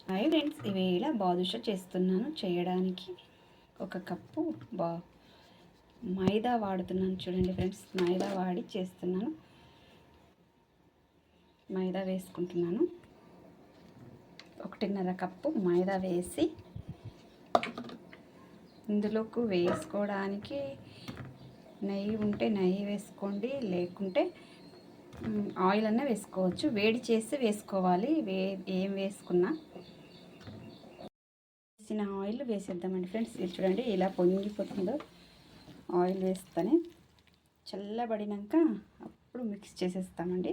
Hi friends, ఇవేళ badusha చేస్తున్నాను. చేయడానికి ఒక కప్పు మైదా వాడుతున్నాను. చూడండి ఫ్రెండ్స్, మైదా వాడి చేస్తున్నాను. మైదా వేసుకుంటున్నాను. 1.5 కప్పు మైదా వేసి ఇందులోకి వేసుకోవడానికి నెయ్యి ఉంటే నెయ్యి వేసుకోండి, లేకుంటే ఆయిల్ అన్నా వేసుకోవచ్చు. వేడి చేసి వేసుకోవాలి. ఏం వేసుకున్నా వేసిన ఆయిల్ వేసేద్దామండి ఫ్రెండ్స్. ఇది చూడండి ఇలా పొంగిపోతుందో. ఆయిల్ వేస్తేనే చల్లబడినాక అప్పుడు మిక్స్ చేసేస్తామండి.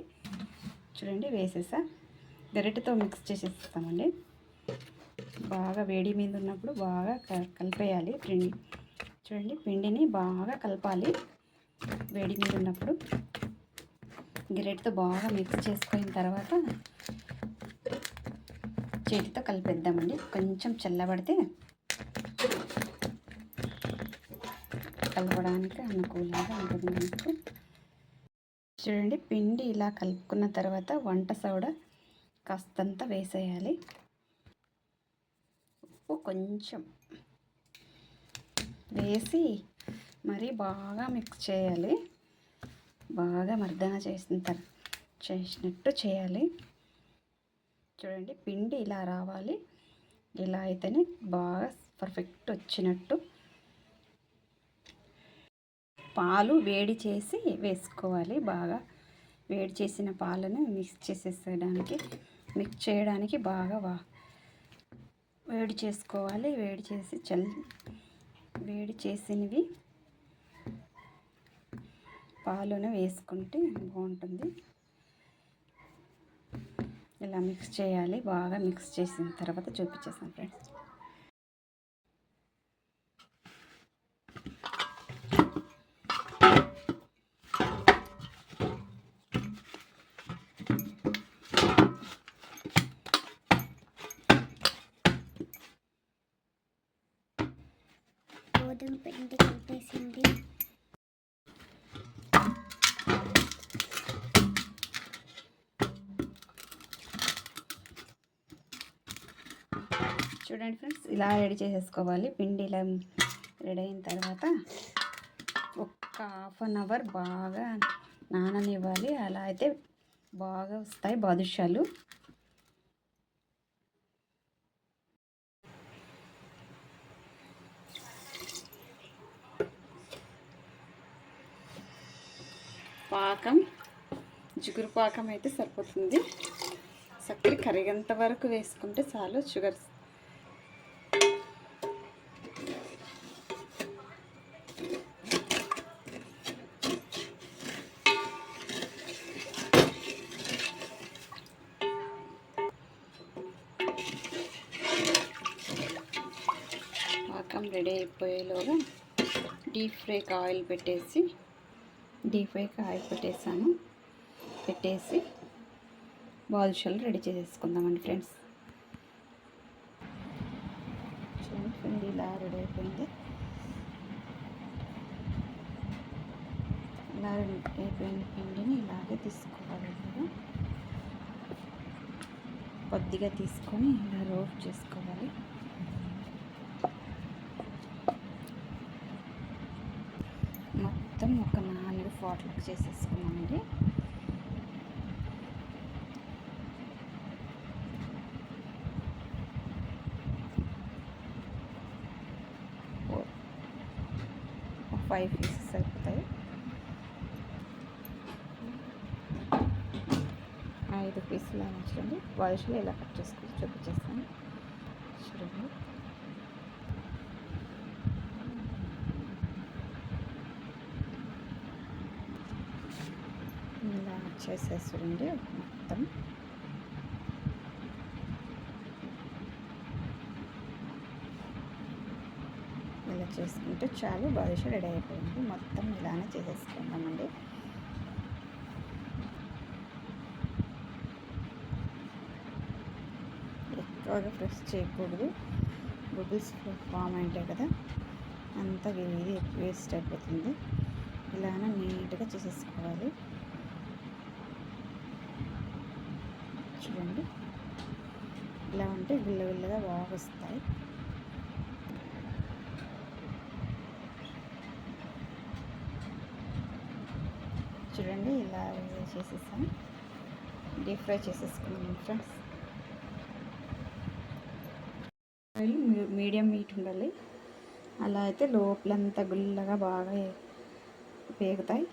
చూడండి వేసేసా. గరిటెతో మిక్స్ చేసేస్తామండి. బాగా వేడి మీద ఉన్నప్పుడు బాగా కలిపేయాలి పిండి. చూడండి పిండిని బాగా కలపాలి వేడి మీద ఉన్నప్పుడు. గరిటెతో బాగా మిక్స్ చేసుకున్న తర్వాత చేతితో కలిపేద్దామండి. కొంచెం చల్లబడితే కలపడానికి అనుకూలంగా ఉంటుంది మనకు. చూడండి పిండి ఇలా కలుపుకున్న తర్వాత వంట సోడా కాస్తంత వేసేయాలి. ఉప్పు కొంచెం వేసి మరీ బాగా మిక్స్ చేయాలి. బాగా మర్దన చేసినట్టు చేయాలి. చూడండి పిండి ఇలా రావాలి. ఇలా అయితేనే బాగా పర్ఫెక్ట్ వచ్చినట్టు. పాలు వేడి చేసి వేసుకోవాలి. బాగా వేడి చేసిన పాలను మిక్స్ చేయడానికి బాగా వేడి చేసుకోవాలి. వేడి చేసినవి పాలను వేసుకుంటే బాగుంటుంది. ఇలా మిక్స్ చేయాలి. బాగా మిక్స్ చేసిన తర్వాత చూపించేస్తాను ఫ్రెండ్స్. గోధుమ పిండి కలిపేసింది. చూడండి ఫ్రెండ్స్, ఇలా రెడీ చేసేసుకోవాలి. పిండి ఇలా రెడీ అయిన తర్వాత ఒక్క ½ అన్ అవర్ బాగా నాననివ్వాలి. అలా అయితే బాగా వస్తాయి బాదుషాలు. పాకం జిగురు పాకం అయితే సరిపోతుంది. చక్కెర కరిగేంత వరకు వేసుకుంటే చాలు. షుగర్ పాకం రెడీ అయిపోయేలోగా డీప్ ఫ్రైకి ఆయిల్ పెట్టేసి బాదుషాలు రెడీ చేసేసుకుందామండి ఫ్రెండ్స్. చూడండి ఇలా రెడీ అయిపోయింది. ఇలా అయిపోయిన పిండిని ఇలాగే తీసుకోవాలి. కొద్దిగా తీసుకొని ఇలా రోల్ చేసుకోవాలి. మొత్తం ఒక 4 ఫాట్లకు చేసేసుకున్నామండి. ఒక 5 పీసెస్ సరిపోతాయి. 5 పీసులు చూడండి. బాదుషాలు ఇలా కట్ చేసుకొని చూపించేస్తాను. చూడండి ఇలా చేసేసుకోండి మొత్తం. ఇలా చేసుకుంటే చాలు. బాదుషా రెడీ అయిపోయింది. మొత్తం ఇలానే చేసేసుకుందామండి. ఎక్కువగా ప్రెస్ చేయకూడదు. బబుల్స్ ఫామ్ అయింటాయి కదా, అంతా వేస్ట్ అయిపోతుంది. ఇలానే నీట్గా చేసేసుకోవాలి. చూడండి ఇలా ఉంటే గుల్లగా బాగా వస్తాయి. చూడండి ఇలా చేసేసాను. డీప్ ఫ్రై చేసేసుకున్నాను ఫ్రెండ్స్. ఆయిల్ మీడియం హీట్ ఉండాలి. అలా అయితే లోపలంతా గుల్లగా బాగా వేగుతాయి.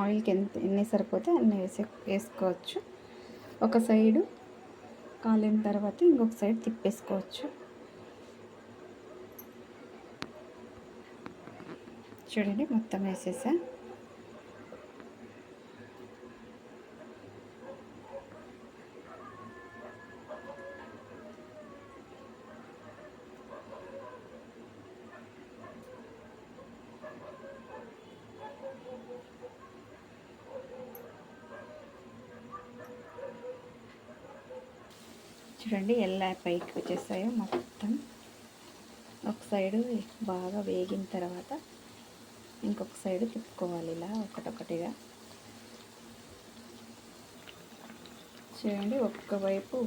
ఆయిల్కి ఎన్ని సరిపోతే అన్ని వేసుకోవచ్చు. ఒక సైడు కాలిన తర్వాత ఇంకొక సైడ్ తిప్పేసుకోవచ్చు. చూడండి మొత్తం వేసేసా. చూడండి ఎలా పైకి వచ్చేసాయో మొత్తం. ఒక సైడు బాగా వేగిన తర్వాత ఇంకొక సైడు తిప్పుకోవాలి ఇలా ఒకటొకటిగా. చూడండి ఒక్కవైపు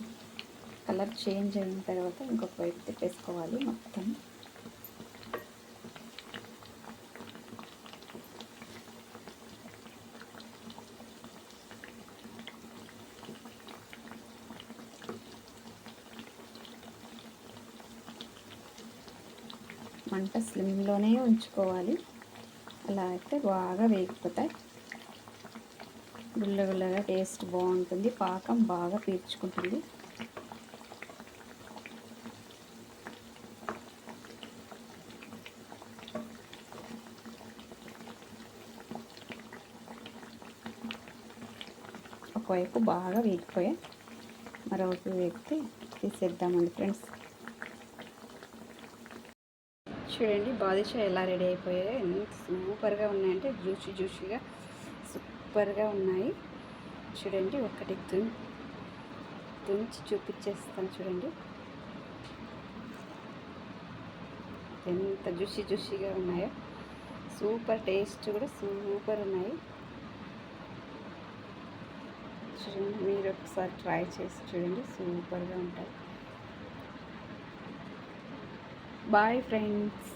కలర్ చేంజ్ అయిన తర్వాత ఇంకొక వైపు తిప్పేసుకోవాలి మొత్తం. మంట స్లిమ్లోనే ఉంచుకోవాలి. అలా అయితే బాగా వేగిపోతాయి. గుల్లగా టేస్ట్ బాగుంటుంది. పాకం బాగా పీల్చుకుంటుంది. ఒకవైపు బాగా వేగిపోయాయి, మరొకటి వేగితే తీసేద్దామండి ఫ్రెండ్స్. చూడండి బాదుషా ఎలా రెడీ అయిపోయాయో. ఎంత సూపర్గా ఉన్నాయంటే జ్యూసీగా సూపర్గా ఉన్నాయి. చూడండి ఒకటి తుంచి చూపించేస్తాను. చూడండి ఎంత జ్యూసీగా ఉన్నాయో. సూపర్ టేస్ట్ కూడా సూపర్ ఉన్నాయి. చూడండి మీరు ఒకసారి ట్రై చేసి చూడండి, సూపర్గా ఉంటాయి. Bye friends.